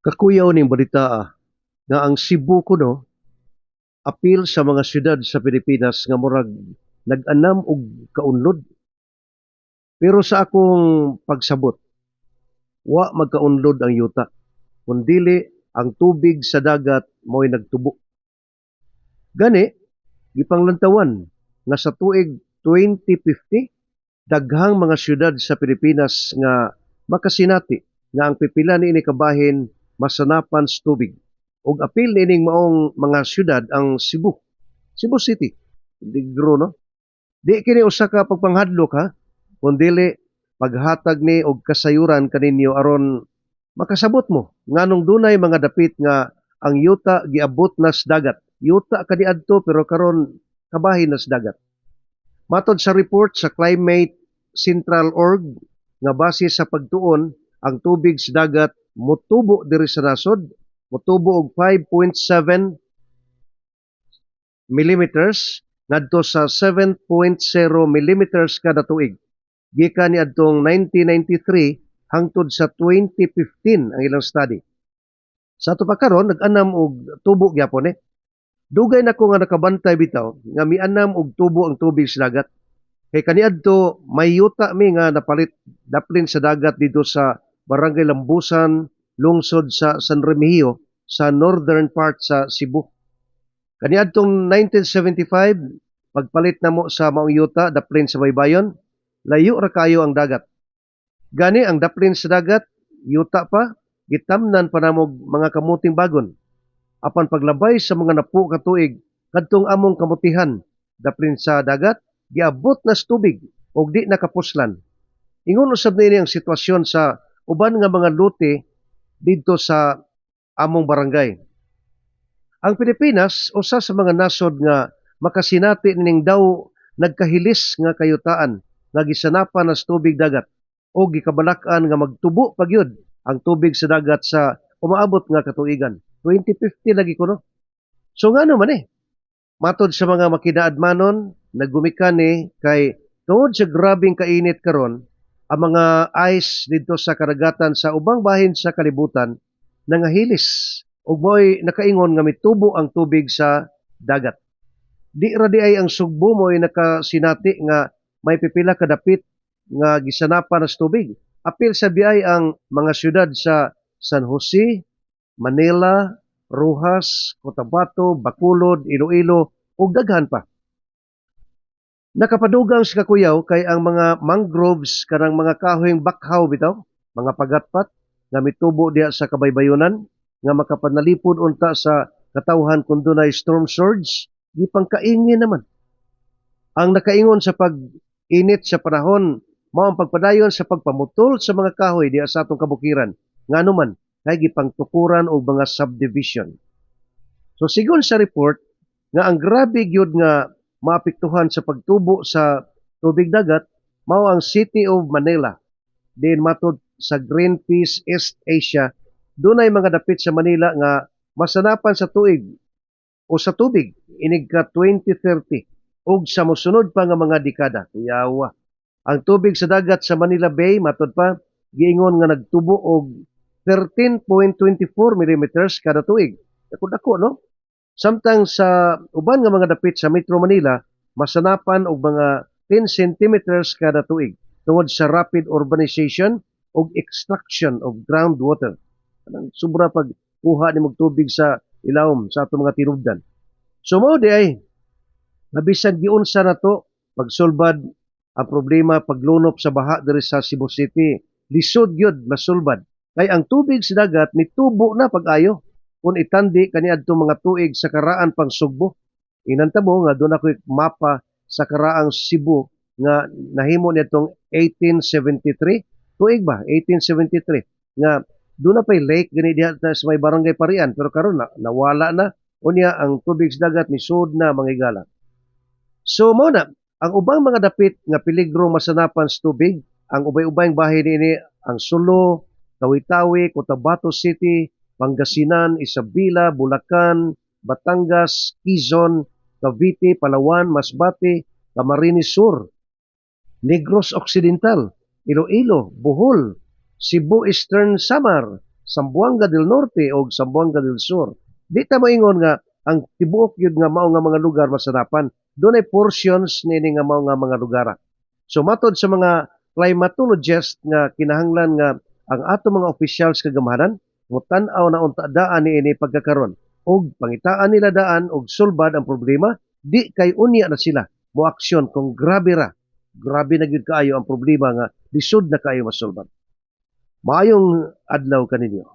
Kakuyaw ning balita nga ang Cebu kuno apil sa mga syudad sa Pilipinas nga murag nag-anam og kaunlod. Pero sa akong pagsabot, wa magkaunlod ang yuta, kundili ang tubig sa dagat mo'y nagtubo. Gani, gipanglantawan nga sa tuig 2050, daghang mga syudad sa Pilipinas nga makasinati nga ang pipila niini kabahin masanapan sa tubig. Ug apil niining maong mga syudad ang Cebu, Cebu City. Ligro no. Di kini usa ka pagpanghadlok ha, kundili paghatag ni og kasayuran kaninyo aron makasabot mo nganong dunay mga dapit nga ang yuta giabot na sa dagat. Yuta kaniadto pero karon kabahin na sa dagat. Matod sa report sa Climate Central Org nga base sa pagtuon ang tubig sa dagat motubo diri sa nasod, motubo og 5.7 millimeters ngadto sa 7.0 millimeters kada tuig. Gikan ni adtong 1993 hangtod sa 2015 ang ilang study. Sa ato pa karon nag-anam og tubo gyapon eh. Dugay na ko nga nakabantay bitaw nga mianam og tubo ang tubig sa dagat. Kay kaniadto may yuta mi nga napalit daplin sa dagat dito sa Barangay Lambusan, lungsod sa San Remigio sa northern part sa Cebu. Kaniadtong 1975 pagpalit namo sa maong yuta daplin sa baybayon, layo ra kayo ang dagat. Gani ang daplin sa dagat, yuta pa, gitamnan pa namog mga kamuting bagon. Apan paglabay sa mga napo ka tuig, kadtong among kamutihan, daplin sa dagat, giabot na sa tubig ug di nakapuslan. Ingon usab niini ang sitwasyon sa uban nga mga lote didto sa among barangay. Ang Pilipinas usa sa mga nasod nga makasinati ning daw nagkahilis nga kayutaan nga gisanapan na sa tubig dagat o gikabalak-an nga magtubo pagyud ang tubig sa dagat sa umaabot nga katuigan. 2050 lagi ko no. So nga naman matod sa mga makinaadmanon, naggumikan kay tungod sa grabing kainit karon, ang mga ice dito sa karagatan sa ubang bahin sa kalibutan nangahilis ug mo'y nakaingon nga mitubo ang tubig sa dagat. Di ra di ay ang Sugbo mo'y nakasinati nga may pipila kadapit nga gisanapan sa tubig. Apil sa biay ang mga syudad sa San Jose, Manila, Rojas, Cotabato, Bacolod, Iloilo ug daghan pa. Nakapadugang sa kakuyaw kay ang mga mangroves kanang mga kahoyng bakhaw bitaw, mga pagatpat nga mitubo diha sa kabaybayonan nga makapanalipod unta sa katawhan kung dunay storm surge, gipangkaingin naman. Ang nakaingon sa pag-init sa panahon mao ang pagpadayon sa pagpamutol sa mga kahoy diha sa atong kabukiran. Nganuman kay gipangtukuran og mga subdivision. So sigon sa report nga ang grabe gyud nga maapektuhan sa pagtubo sa tubig dagat mao ang City of Manila. Din matod sa Greenpeace East Asia, dunay mga dapit sa Manila nga masanapan sa tuig o sa tubig inig ka 2030 ug sa mosunod pa nga mga dekada. Yawa. Ang tubig sa dagat sa Manila Bay matod pa giingon nga nagtubo og 13.24 millimeters kada tuig. Dako no? Samtang sa uban nga mga dapit sa Metro Manila, masanapan og mga 10 centimeters kada tuig tungod sa rapid urbanization ug extraction of groundwater. Anang sobra pag kuha ni tubig sa ilawom sa atong mga tinubdan. So mao di ay nabisag giunsa na to pagsulbad ang problema paglunop sa baha diri sa Cebu City. Lisod gyud masulbad. Kay ang tubig sa dagat nitubo na pag-ayo kung itandi kaniadto mga tuig sa karaan pang Sugbo. Inantamo nga doon ako mapa sa karaang Cebu nga nahimo nitong 1873. Tuig ba? 1873. Nga doon na pa'y lake gani diha sa may barangay Parian pero karon nawala na. Unya ang tubig sa dagat ni sud na mangigala. So mo na ang ubang mga dapit nga peligro masanapan sa tubig, ang ubay-ubayng bahin ini ang Sulo, Tawi-Tawi, Cotabato City, Pangasinan, Isabela, Bulacan, Batangas, Quezon, Cavite, Palawan, Masbate, Camarines Sur, Negros Occidental, Iloilo, Bohol, Cebu Eastern Samar, Sambuanga del Norte o Sambuanga del Sur. Di ta moingon nga ang tibuok yun nga mao nga mga lugar masanapan. Doon ay portions nini nga mao nga mga lugar. So matod sa mga climatologists nga kinahanglan nga ang ato mga officials kagamanan mutan-aw na unta daan ni ini pagkakaron og pangitaan nila daan og sulbad ang problema di kay unya na sila mo aksyon kung grabe ra. Grabe na gyud kaayo ang problema nga lisod na kaayo masulbad. Maayong adlaw kaninyo.